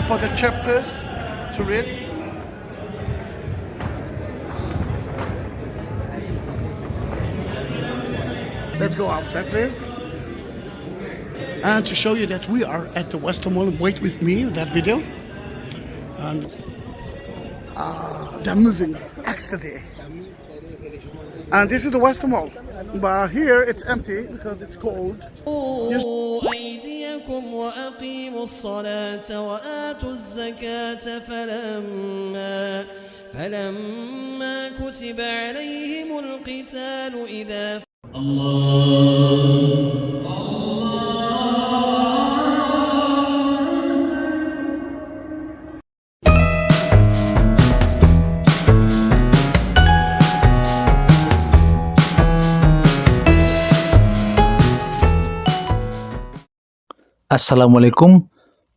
for the chapters to read. Let's go outside, please. And to show you that we are at the Western Wall, wait with me, that video. And they're moving ecstasy. And this is the Western Wall. But here it's empty because it's cold. أيديكم وأقيموا الصلاة وآتوا الزكاة فلما كتب عليهم القتال إذا Assalamualaikum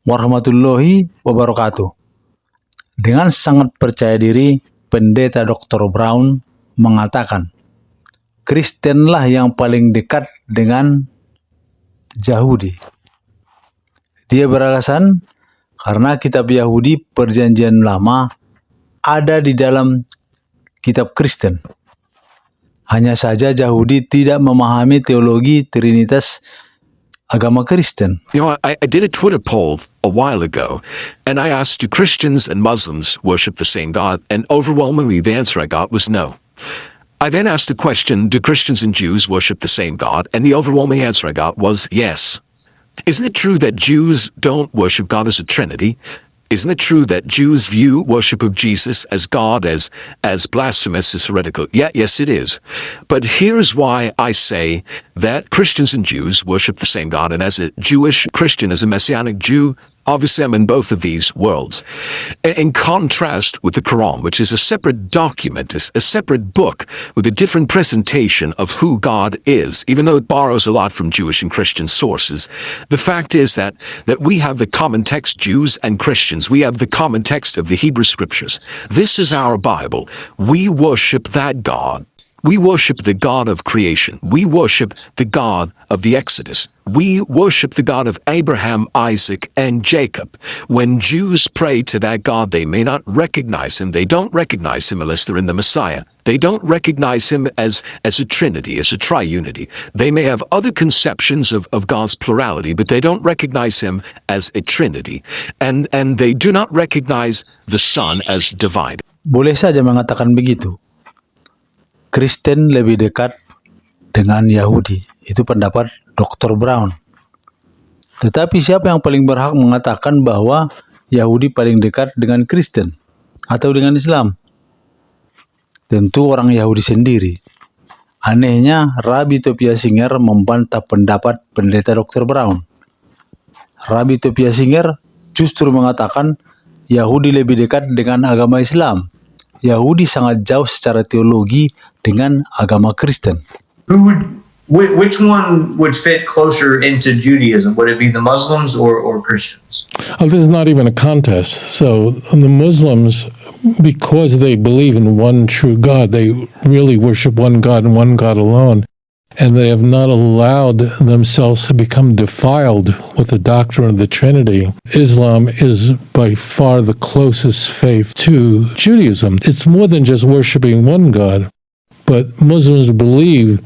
warahmatullahi wabarakatuh. Dengan sangat percaya diri, Pendeta Dr. Brown mengatakan, Kristenlah yang paling dekat dengan Yahudi. Dia beralasan karena kitab Yahudi Perjanjian Lama ada di dalam kitab Kristen. Hanya saja Yahudi tidak memahami teologi Trinitas agama Kristen. You know, I did a Twitter poll a while ago, and I asked, do Christians and Muslims worship the same God? And overwhelmingly, the answer I got was no. I then asked the question, do Christians and Jews worship the same God? And the overwhelming answer I got was yes. Isn't it true that Jews don't worship God as a Trinity? Isn't it true that Jews view worship of Jesus as God as blasphemous, as heretical? Yeah, yes, it is. But here's why I say that Christians and Jews worship the same God. And as a Jewish Christian, as a Messianic Jew, obviously I'm in both of these worlds. In contrast with the Quran, which is a separate document, a separate book with a different presentation of who God is, even though it borrows a lot from Jewish and Christian sources, the fact is that we have the common text, Jews and Christians. We have the common text of the Hebrew Scriptures. This is our Bible. We worship that God. We worship the God of creation. We worship the God of the Exodus. We worship the God of Abraham, Isaac, and Jacob. When Jews pray to that God, they may not recognize him. They don't recognize him unless they're in the Messiah. They don't recognize him as a trinity, as a triunity. They may have other conceptions of God's plurality, but they don't recognize him as a trinity. And they do not recognize the Son as divine. Boleh saja mengatakan begitu. Kristen lebih dekat dengan Yahudi. Itu pendapat Dr. Brown. Tetapi siapa yang paling berhak mengatakan bahwa Yahudi paling dekat dengan Kristen atau dengan Islam? Tentu orang Yahudi sendiri. Anehnya, Rabbi Tovia Singer membantah pendapat Pendeta Dr. Brown. Rabbi Tovia Singer justru mengatakan Yahudi lebih dekat dengan agama Islam. Yahudi sangat jauh secara teologi dengan agama Kristen. Which one would fit closer into Judaism? Would it be the Muslims or Christians? Oh, this is not even a contest. So the Muslims, because they believe in one true God, they really worship one God and one God alone. And they have not allowed themselves to become defiled with the doctrine of the Trinity. Islam is by far the closest faith to Judaism. It's more than just worshiping one God, but Muslims believe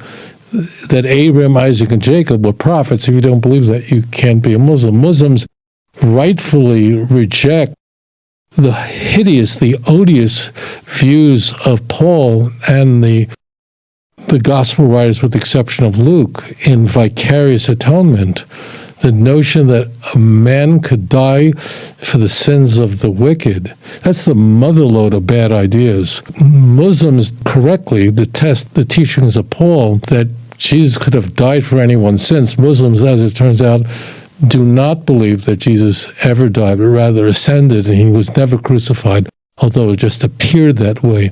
that Abraham, Isaac, and Jacob were prophets. If you don't believe that, you can't be a Muslim. Muslims rightfully reject the hideous, the odious views of Paul and the gospel writers, with the exception of Luke, in vicarious atonement. The notion that a man could die for the sins of the wicked, that's the motherlode of bad ideas. Muslims correctly detest the teachings of Paul that Jesus could have died for anyone's sins. Muslims, as it turns out, do not believe that Jesus ever died, but rather ascended, and he was never crucified, although it just appeared that way.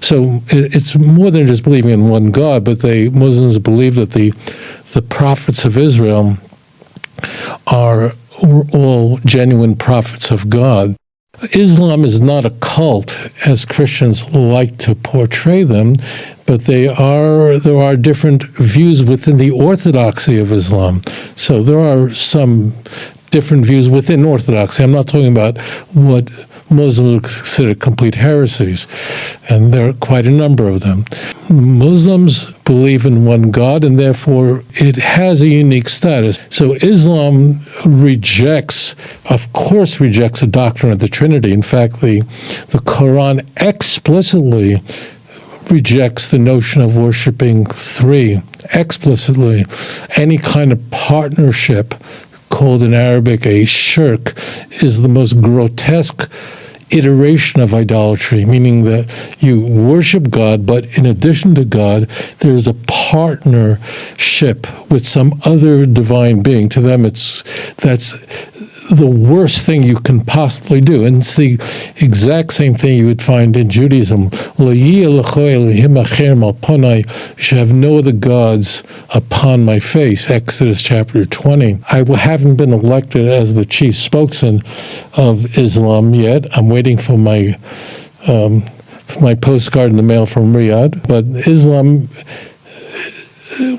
So it's more than just believing in one God, but Muslims believe that the prophets of Israel are all genuine prophets of God. Islam is not a cult, as Christians like to portray them, but there are different views within the orthodoxy of Islam. So there are some different views within Orthodoxy. I'm not talking about what Muslims would consider complete heresies, and there are quite a number of them. Muslims believe in one God, and therefore it has a unique status. So Islam of course rejects the doctrine of the Trinity. In fact, the Quran explicitly rejects the notion of worshiping three, explicitly. Any kind of partnership, called in Arabic a shirk, is the most grotesque iteration of idolatry, meaning that you worship God, but in addition to God, there's a partnership with some other divine being. To them, that's the worst thing you can possibly do. And it's the exact same thing you would find in Judaism. You should have no other gods upon my face, Exodus chapter 20. I haven't been elected as the chief spokesman of Islam yet. I'm waiting for my postcard in the mail from Riyadh. But Islam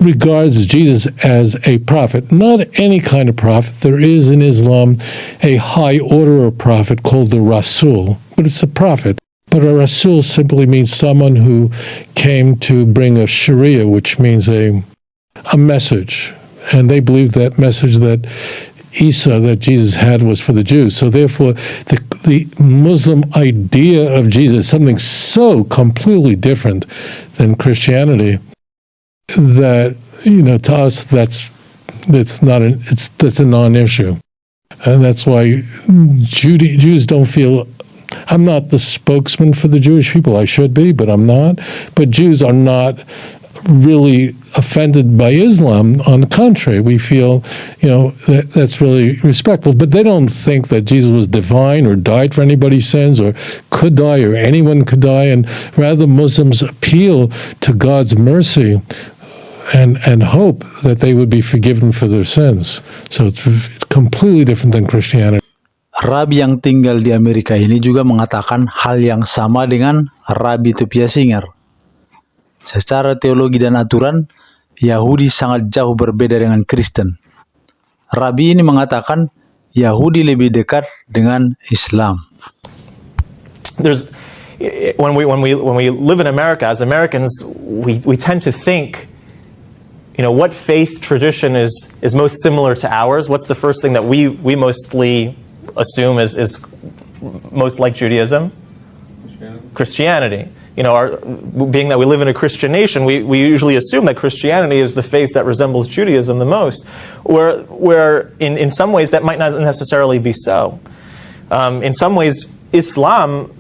regards Jesus as a prophet, not any kind of prophet. There is in Islam a high order of prophet called the Rasul, but it's a prophet. But a Rasul simply means someone who came to bring a Sharia, which means a message. And they believe that message that Jesus had was for the Jews. So therefore, the Muslim idea of Jesus is something so completely different than Christianity that, to us, that's a non-issue. And that's why Jews don't feel. I'm not the spokesman for the Jewish people. I should be, but I'm not. But Jews are not really offended by Islam. On the contrary, we feel, that's really respectful. But they don't think that Jesus was divine or died for anybody's sins or could die or anyone could die. And rather, Muslims appeal to God's mercy and hope that they would be forgiven for their sins. So it's completely different than Christianity. Rabi yang tinggal di Amerika ini juga mengatakan hal yang sama dengan Rabbi Tovia Singer. Secara teologi dan aturan, Yahudi sangat jauh berbeda dengan Kristen. Rabi ini mengatakan Yahudi lebih dekat dengan Islam. When we live in America, as Americans, we tend to think, what faith tradition is most similar to ours? What's the first thing that we mostly assume is most like Judaism? Christianity. Being that we live in a Christian nation, we usually assume that Christianity is the faith that resembles Judaism the most, where in some ways that might not necessarily be so. In some ways, Islam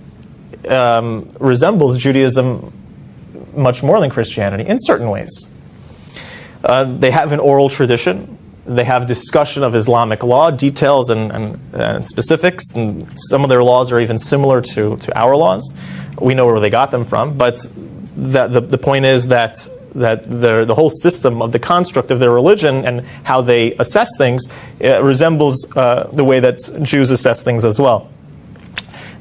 resembles Judaism much more than Christianity, in certain ways. They have an oral tradition. They have discussion of Islamic law, details and specifics, and some of their laws are even similar to our laws. We know where they got them from, but the point is that the whole system of the construct of their religion and how they assess things resembles the way that Jews assess things as well.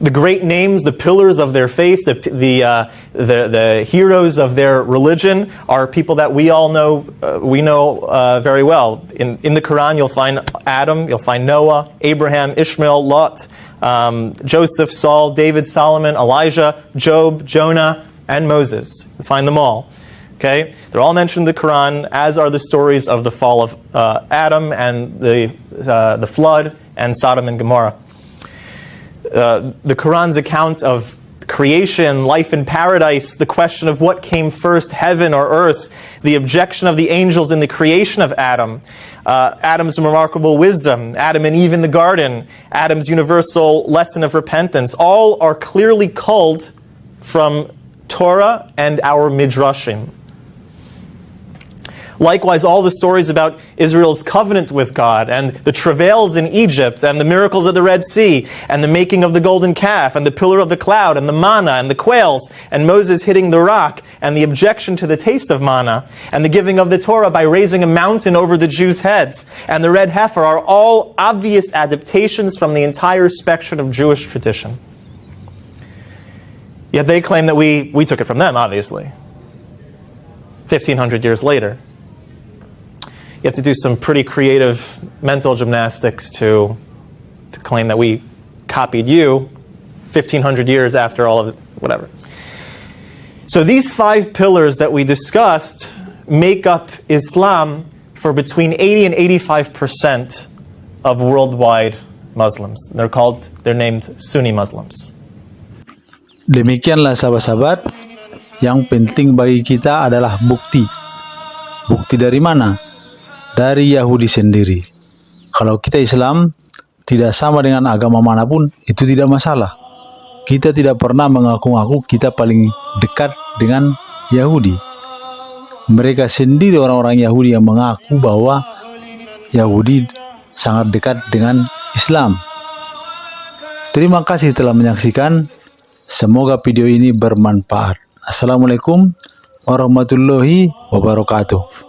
The great names, the pillars of their faith, the heroes of their religion are people that we all know. We know very well. In the Quran, you'll find Adam, you'll find Noah, Abraham, Ishmael, Lot, Joseph, Saul, David, Solomon, Elijah, Job, Jonah, and Moses. You'll find them all. Okay, they're all mentioned in the Quran, as are the stories of the fall of Adam and the flood and Sodom and Gomorrah. The Quran's account of creation, life in paradise, the question of what came first, heaven or earth, the objection of the angels in the creation of Adam, Adam's remarkable wisdom, Adam and Eve in the garden, Adam's universal lesson of repentance, all are clearly culled from Torah and our Midrashim. Likewise, all the stories about Israel's covenant with God and the travails in Egypt and the miracles of the Red Sea and the making of the golden calf and the pillar of the cloud and the manna and the quails and Moses hitting the rock and the objection to the taste of manna and the giving of the Torah by raising a mountain over the Jews' heads and the red heifer are all obvious adaptations from the entire spectrum of Jewish tradition. Yet they claim that we took it from them, obviously, 1,500 years later. you have to do some pretty creative mental gymnastics to claim that we copied you 1,500 years after all of it, whatever. So these 5 pillars that we discussed make up Islam for between 80 and 85% of worldwide Muslims. They're named Sunni Muslims. Demikianlah sahabat-sahabat, yang penting bagi kita adalah bukti. Bukti dari mana? Dari Yahudi sendiri. Kalau kita Islam tidak sama dengan agama manapun, itu tidak masalah. Kita tidak pernah mengaku-ngaku kita paling dekat dengan Yahudi. Mereka sendiri orang-orang Yahudi yang mengaku bahwa Yahudi sangat dekat dengan Islam. Terima kasih telah menyaksikan. Semoga video ini bermanfaat. Assalamualaikum warahmatullahi wabarakatuh.